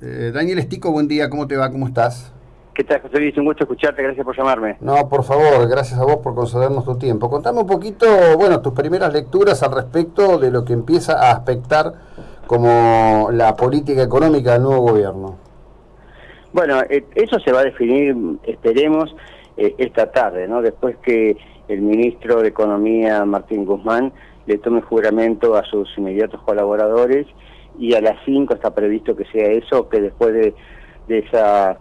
Daniel Estico, buen día, ¿cómo te va? ¿Cómo estás? ¿Qué tal, José Luis? Un gusto escucharte, gracias por llamarme. No, por favor, gracias a vos por concedernos tu tiempo. Contame un poquito, bueno, tus primeras lecturas al respecto de lo que empieza a aspectar como la política económica del nuevo gobierno. Bueno, eso se va a definir, esperemos, esta tarde, ¿no? Después que el ministro de Economía, Martín Guzmán, le tome juramento a sus inmediatos colaboradores y a las 5 está previsto que sea eso, que después de esa...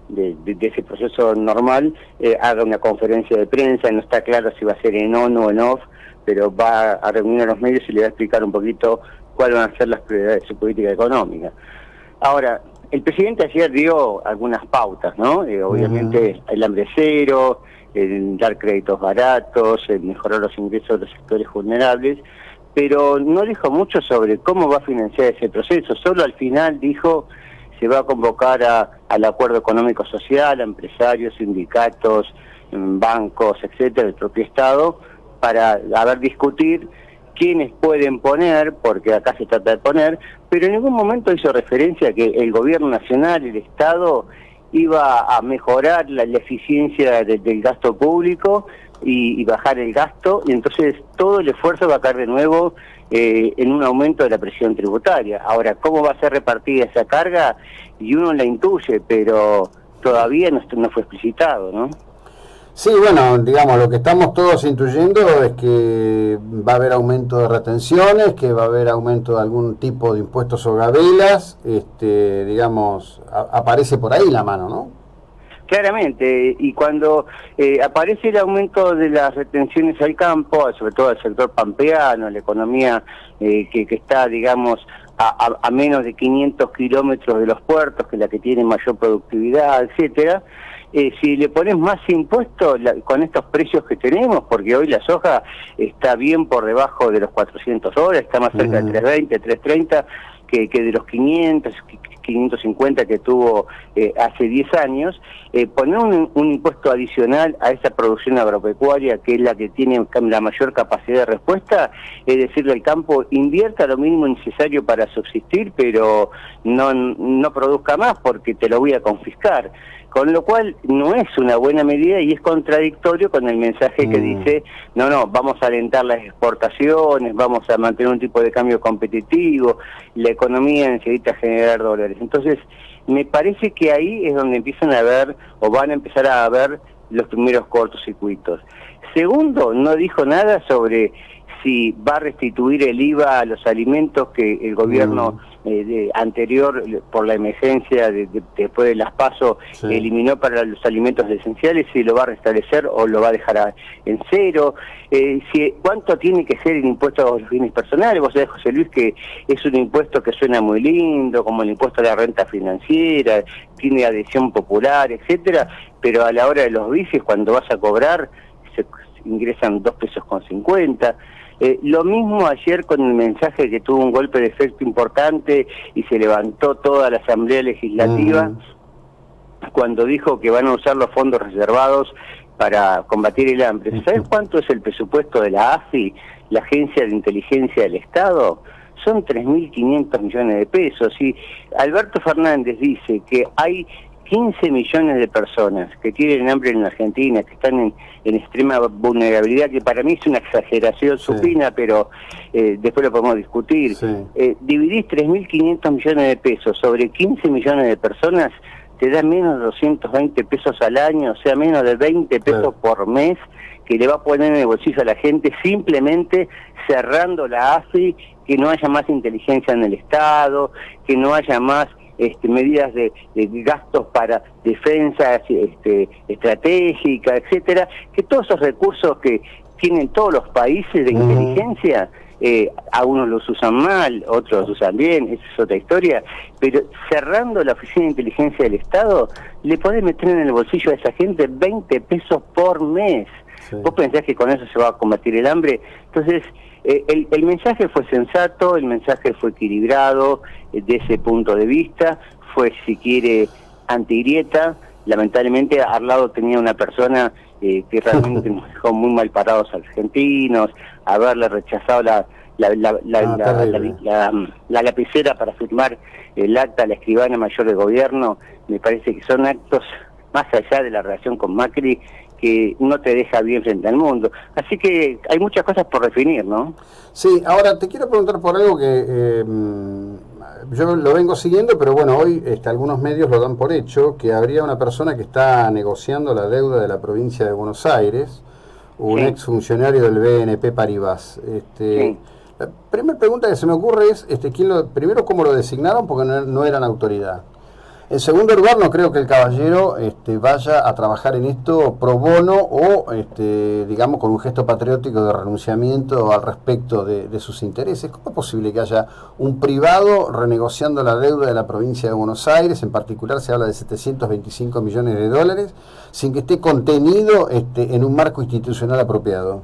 de ese proceso normal, haga una conferencia de prensa. No está claro si va a ser en on o en off, pero va a reunir a los medios y le va a explicar un poquito cuáles van a ser las prioridades de su política económica. Ahora, el presidente ayer dio algunas pautas, ¿no? Obviamente el hambre cero, el dar créditos baratos, el mejorar los ingresos de los sectores vulnerables, pero no dijo mucho sobre cómo va a financiar ese proceso. Solo al final dijo se va a convocar al acuerdo económico social, a empresarios, sindicatos, bancos, etcétera, del propio Estado, para discutir quiénes pueden poner, porque acá se trata de poner, pero en ningún momento hizo referencia a que el gobierno nacional, el Estado, iba a mejorar la eficiencia del gasto público y bajar el gasto, y entonces todo el esfuerzo va a caer de nuevo en un aumento de la presión tributaria. Ahora, ¿cómo va a ser repartida esa carga? Y uno la intuye, pero todavía no fue explicitado, ¿no? Sí, bueno, digamos, lo que estamos todos intuyendo es que va a haber aumento de retenciones, que va a haber aumento de algún tipo de impuestos sobre velas, digamos, aparece por ahí la mano, ¿no? Claramente, y cuando aparece el aumento de las retenciones al campo, sobre todo al sector pampeano, la economía que está, digamos, a menos de 500 kilómetros de los puertos, que es la que tiene mayor productividad, etcétera, si le pones más impuestos con estos precios que tenemos, porque hoy la soja está bien por debajo de los $400, está más cerca de 320, 330, que de los 500, 550 que tuvo hace 10 años, poner un impuesto adicional a esa producción agropecuaria, que es la que tiene la mayor capacidad de respuesta, es decirle al campo, invierta lo mínimo necesario para subsistir, pero no produzca más porque te lo voy a confiscar. Con lo cual no es una buena medida y es contradictorio con el mensaje que dice, no, vamos a alentar las exportaciones, vamos a mantener un tipo de cambio competitivo, la economía necesita generar dólares. Entonces, me parece que ahí es donde empiezan a ver, o van a empezar a ver, los primeros cortocircuitos. Segundo, no dijo nada sobre si va a restituir el IVA a los alimentos que el gobierno anterior, por la emergencia después de las PASO, eliminó para los alimentos esenciales, si lo va a restablecer o lo va a dejar en cero. ¿Cuánto tiene que ser el impuesto a los bienes personales? Vos sabés, José Luis, que es un impuesto que suena muy lindo, como el impuesto a la renta financiera, tiene adhesión popular, etcétera, pero a la hora de los vicios, cuando vas a cobrar, se ingresan 2,50 pesos. Lo mismo ayer con el mensaje que tuvo un golpe de efecto importante y se levantó toda la Asamblea Legislativa cuando dijo que van a usar los fondos reservados para combatir el hambre. ¿Sabes cuánto es el presupuesto de la AFI, la Agencia de Inteligencia del Estado? Son 3.500 millones de pesos. Y Alberto Fernández dice que hay 15 millones de personas que tienen hambre en la Argentina, que están en extrema vulnerabilidad, que para mí es una exageración supina, pero después lo podemos discutir. Dividís 3.500 millones de pesos sobre 15 millones de personas, te da menos de 220 pesos al año, o sea, menos de 20 pesos por mes, que le va a poner en el bolsillo a la gente simplemente cerrando la AFI, que no haya más inteligencia en el Estado, que no haya más medidas de gastos para defensa estratégica, etcétera, que todos esos recursos que tienen todos los países de inteligencia, algunos los usan mal, otros los usan bien, esa es otra historia, pero cerrando la Oficina de Inteligencia del Estado, le podés meter en el bolsillo a esa gente 20 pesos por mes. ¿Vos pensás que con eso se va a combatir el hambre? Entonces, el mensaje fue sensato, el mensaje fue equilibrado de ese punto de vista, fue, si quiere, antigrieta. Lamentablemente, al lado tenía una persona que realmente nos dejó muy mal parados a los argentinos, haberle rechazado la terrible. la lapicera para firmar el acta a la escribana mayor de gobierno. Me parece que son actos, más allá de la relación con Macri, que no te deja bien frente al mundo. Así que hay muchas cosas por definir, ¿no? Sí, ahora te quiero preguntar por algo que yo lo vengo siguiendo, pero bueno, hoy algunos medios lo dan por hecho, que habría una persona que está negociando la deuda de la provincia de Buenos Aires, un Sí. exfuncionario del BNP Paribas. Sí. La primera pregunta que se me ocurre es, primero, ¿cómo lo designaron? Porque no eran autoridad. En segundo lugar, no creo que el caballero vaya a trabajar en esto pro bono o, digamos, con un gesto patriótico de renunciamiento al respecto de sus intereses. ¿Cómo es posible que haya un privado renegociando la deuda de la provincia de Buenos Aires? En particular se habla de 725 millones de dólares, sin que esté contenido en un marco institucional apropiado.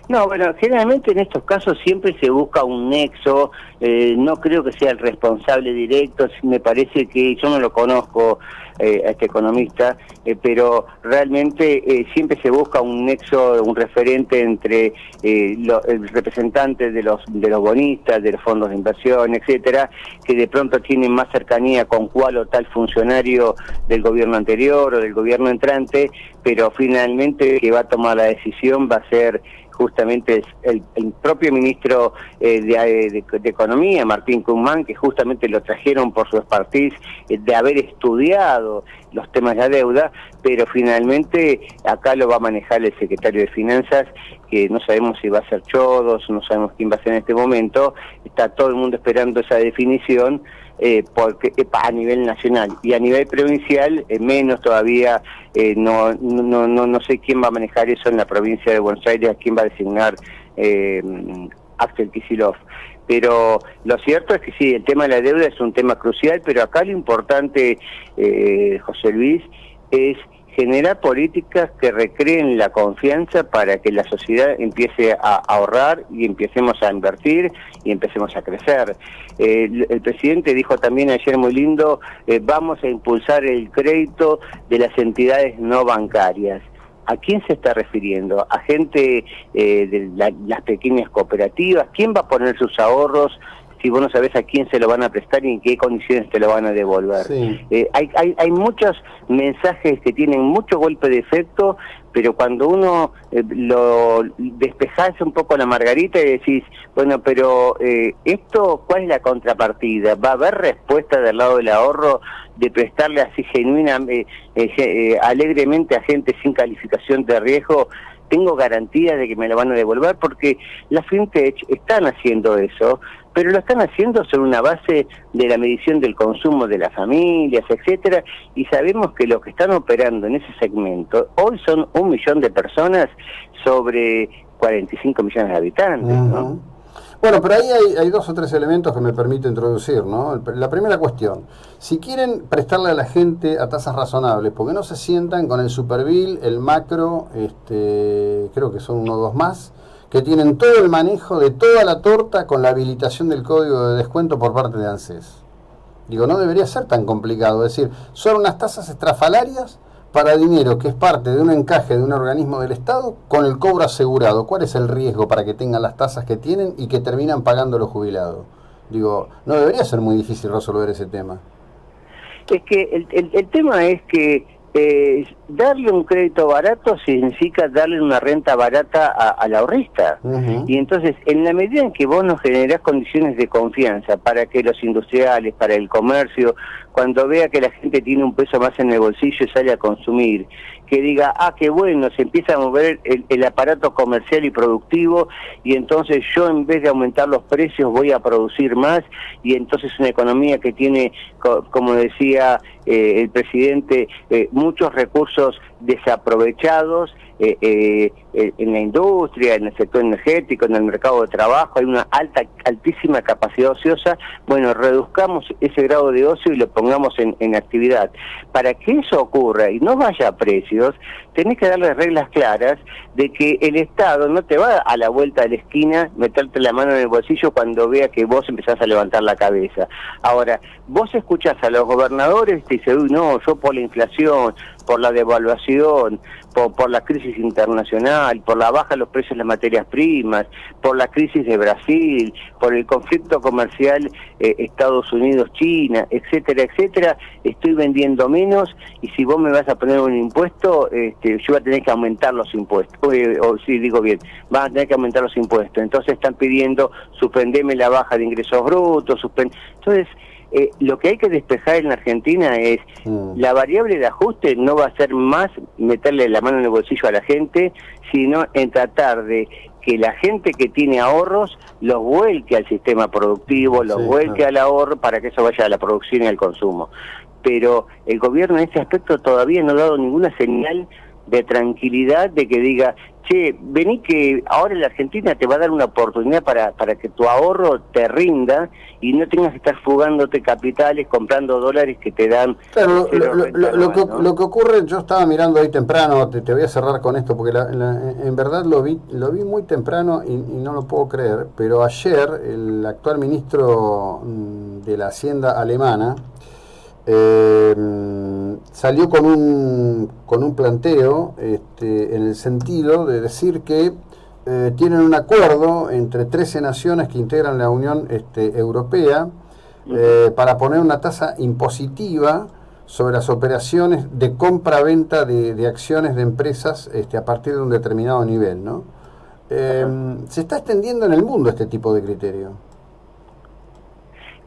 No, bueno, generalmente en estos casos siempre se busca un nexo, no creo que sea el responsable directo, me parece que, yo no lo conozco a este economista, pero realmente siempre se busca un nexo, un referente entre el representante de los bonistas, de los fondos de inversión, etcétera, que de pronto tienen más cercanía con cual o tal funcionario del gobierno anterior o del gobierno entrante, pero finalmente el que va a tomar la decisión va a ser justamente el propio ministro de Economía, Martín Guzmán, que justamente lo trajeron por su expertise de haber estudiado los temas de la deuda, pero finalmente acá lo va a manejar el secretario de Finanzas, que no sabemos si va a ser Chodos, no sabemos quién va a ser en este momento, está todo el mundo esperando esa definición, porque a nivel nacional y a nivel provincial menos todavía. No sé quién va a manejar eso en la provincia de Buenos Aires, a quién va a designar Axel Kicillof. Pero lo cierto es que sí, el tema de la deuda es un tema crucial, pero acá lo importante, José Luis, es generar políticas que recreen la confianza para que la sociedad empiece a ahorrar y empecemos a invertir y empecemos a crecer. El presidente dijo también ayer muy lindo, vamos a impulsar el crédito de las entidades no bancarias. ¿A quién se está refiriendo? ¿A gente de las pequeñas cooperativas? ¿Quién va a poner sus ahorros si vos no sabés a quién se lo van a prestar y en qué condiciones te lo van a devolver? Sí. Hay muchos mensajes que tienen mucho golpe de efecto, pero cuando uno lo despejás un poco la margarita y decís, bueno, pero esto, ¿cuál es la contrapartida? ¿Va a haber respuesta del lado del ahorro de prestarle así alegremente a gente sin calificación de riesgo? Tengo garantías de que me lo van a devolver, porque las fintech están haciendo eso, pero lo están haciendo sobre una base de la medición del consumo de las familias, etcétera, y sabemos que los que están operando en ese segmento hoy son 1 millón de personas sobre 45 millones de habitantes, ¿no? Bueno, pero ahí hay 2 o 3 elementos que me permito introducir, ¿no? La primera cuestión, si quieren prestarle a la gente a tasas razonables, ¿por qué no se sientan con el Superbill, el Macro, creo que son 1 o 2 más, que tienen todo el manejo de toda la torta con la habilitación del código de descuento por parte de ANSES? Digo, no debería ser tan complicado, es decir, son unas tasas estrafalarias para dinero que es parte de un encaje de un organismo del Estado con el cobro asegurado. ¿Cuál es el riesgo para que tengan las tasas que tienen y que terminan pagando los jubilados? Digo, no debería ser muy difícil resolver ese tema. Es que el tema es que darle un crédito barato significa darle una renta barata al ahorrista. Y entonces, en la medida en que vos nos generás condiciones de confianza para que los industriales, para el comercio, cuando vea que la gente tiene un peso más en el bolsillo y sale a consumir, que diga, qué bueno, se empieza a mover el aparato comercial y productivo, y entonces yo, en vez de aumentar los precios, voy a producir más, y entonces una economía que tiene, como decía el presidente, muchos recursos desaprovechados en la industria, en el sector energético, en el mercado de trabajo, hay una altísima capacidad ociosa. Bueno, reduzcamos ese grado de ocio y lo pongamos en actividad. Para que eso ocurra y no vaya a precios, tenés que darle reglas claras de que el Estado no te va a la vuelta de la esquina meterte la mano en el bolsillo cuando vea que vos empezás a levantar la cabeza. Ahora, vos escuchás a los gobernadores y te dicen, uy, no, yo por la inflación, por la devaluación, por la crisis internacional, por la baja de los precios de las materias primas, por la crisis de Brasil, por el conflicto comercial Estados Unidos-China, etcétera, etcétera, estoy vendiendo menos y si vos me vas a poner un impuesto, yo voy a tener que aumentar los impuestos, o sí, digo bien, van a tener que aumentar los impuestos. Entonces están pidiendo suspendeme la baja de ingresos brutos, entonces lo que hay que despejar en la Argentina es la variable de ajuste no va a ser más meterle la mano en el bolsillo a la gente, sino en tratar de que la gente que tiene ahorros los vuelque al sistema productivo, los vuelque al ahorro para que eso vaya a la producción y al consumo. Pero el gobierno en ese aspecto todavía no ha dado ninguna señal de tranquilidad, de que diga, che, vení que ahora la Argentina te va a dar una oportunidad para que tu ahorro te rinda y no tengas que estar fugándote capitales, comprando dólares que te dan... Claro, lo que ocurre, yo estaba mirando hoy temprano, te voy a cerrar con esto, porque en verdad lo vi muy temprano y no lo puedo creer, pero ayer el actual ministro de la Hacienda alemana salió con un planteo en el sentido de decir que tienen un acuerdo entre 13 naciones que integran la Unión Europea para poner una tasa impositiva sobre las operaciones de compra-venta de acciones de empresas a partir de un determinado nivel, ¿no? Se está extendiendo en el mundo este tipo de criterio.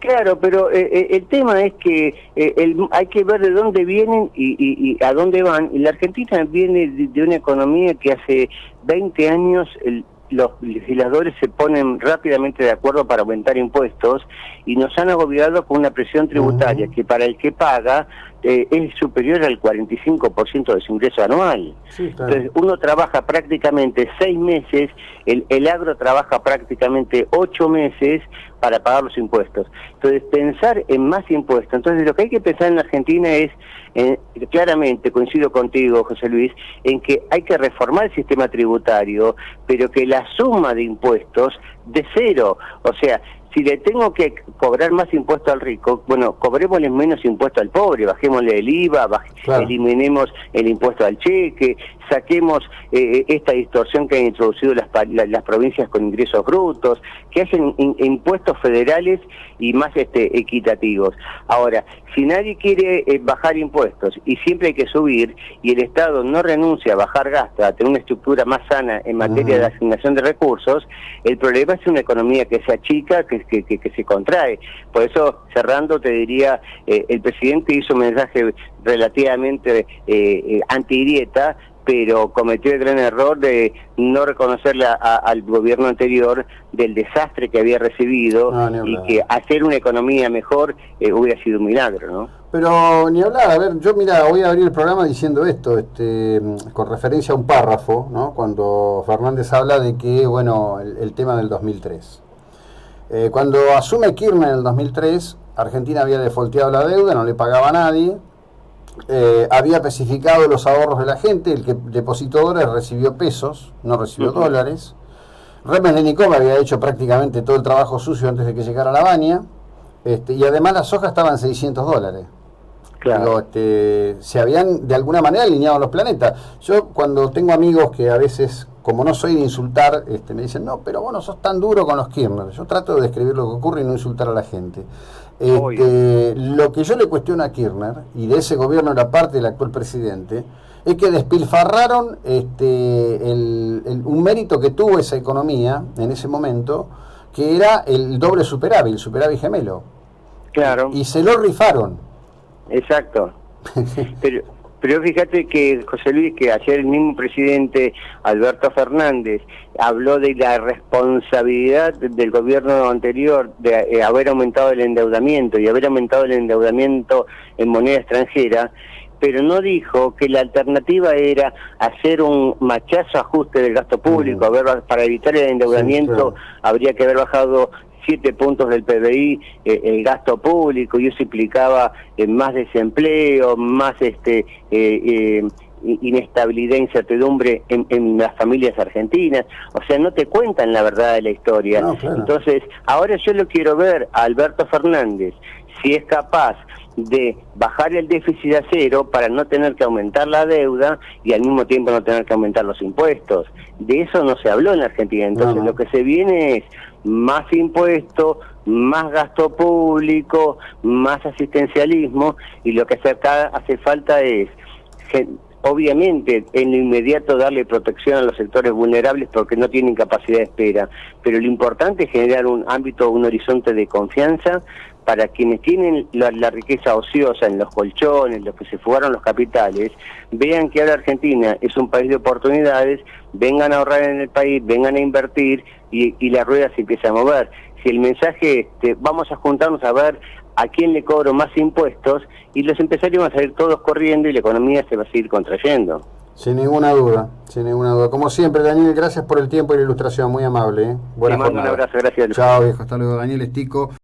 Claro, pero el tema es que hay que ver de dónde vienen y a dónde van. Y la Argentina viene de una economía que hace 20 años los legisladores se ponen rápidamente de acuerdo para aumentar impuestos y nos han agobiado con una presión tributaria que para el que paga es superior al 45% de su ingreso anual. Sí, claro. Entonces uno trabaja prácticamente 6 meses, el agro trabaja prácticamente 8 meses para pagar los impuestos. Entonces pensar en más impuestos. Entonces lo que hay que pensar en la Argentina es, claramente coincido contigo, José Luis, en que hay que reformar el sistema tributario, pero que la suma de impuestos de cero, o sea, si le tengo que cobrar más impuesto al rico, bueno, cobrémosle menos impuesto al pobre, bajémosle el IVA, eliminemos el impuesto al cheque, saquemos esta distorsión que han introducido las provincias con ingresos brutos, que hacen impuestos federales y más equitativos. Ahora, si nadie quiere bajar impuestos y siempre hay que subir, y el Estado no renuncia a bajar gastos, a tener una estructura más sana en materia de asignación de recursos, el problema es una economía que se achica, que se contrae. Por eso, cerrando, te diría, el presidente hizo un mensaje relativamente antigrieta, pero cometió el gran error de no reconocerle al gobierno anterior del desastre que había recibido y que hacer una economía mejor hubiera sido un milagro, ¿no? Pero ni hablar, a ver, yo mira, voy a abrir el programa diciendo esto, con referencia a un párrafo, ¿no? Cuando Fernández habla de que, bueno, el tema del 2003. Cuando asume Kirchner en el 2003, Argentina había defaulteado la deuda, no le pagaba a nadie. Había especificado los ahorros de la gente, el que depositó dólares recibió pesos, no recibió dólares. Remes de Nicom había hecho prácticamente todo el trabajo sucio antes de que llegara la Baña, y además las hojas estaban $600. Claro. Digo, se habían de alguna manera alineado los planetas. Yo cuando tengo amigos que a veces, como no soy de insultar, me dicen, no, pero vos no sos tan duro con los Kirchner. Yo trato de describir lo que ocurre y no insultar a la gente. Lo que yo le cuestiono a Kirchner, y de ese gobierno era parte del actual presidente, es que despilfarraron un mérito que tuvo esa economía en ese momento, que era el doble superávit, el superávit gemelo. Claro. Y se lo rifaron. Exacto. Pero fíjate que, José Luis, que ayer el mismo presidente Alberto Fernández habló de la responsabilidad del gobierno anterior de haber aumentado el endeudamiento y haber aumentado el endeudamiento en moneda extranjera, pero no dijo que la alternativa era hacer un machazo ajuste del gasto público. Para evitar el endeudamiento, sí, claro, habría que haber bajado 7 puntos del PBI el gasto público, y eso implicaba más desempleo, más inestabilidad e incertidumbre en las familias argentinas. O sea, no te cuentan la verdad de la historia. No, claro. Entonces, ahora yo lo quiero ver a Alberto Fernández, si es capaz de bajar el déficit a cero para no tener que aumentar la deuda y al mismo tiempo no tener que aumentar los impuestos. De eso no se habló en Argentina. Entonces lo que se viene es más impuestos, más gasto público, más asistencialismo, y lo que acá hace falta es, obviamente, en lo inmediato darle protección a los sectores vulnerables porque no tienen capacidad de espera, pero lo importante es generar un ámbito, un horizonte de confianza para quienes tienen la riqueza ociosa en los colchones, los que se fugaron los capitales, vean que ahora Argentina es un país de oportunidades, vengan a ahorrar en el país, vengan a invertir y la rueda se empieza a mover. Si el mensaje es, vamos a juntarnos a ver a quién le cobro más impuestos, y los empresarios van a salir todos corriendo y la economía se va a seguir contrayendo. Sin ninguna duda, sin ninguna duda. Como siempre, Daniel, gracias por el tiempo y la ilustración, muy amable. Buena jornada. Un abrazo, gracias. Chao, viejo, hasta luego. Daniel Estico.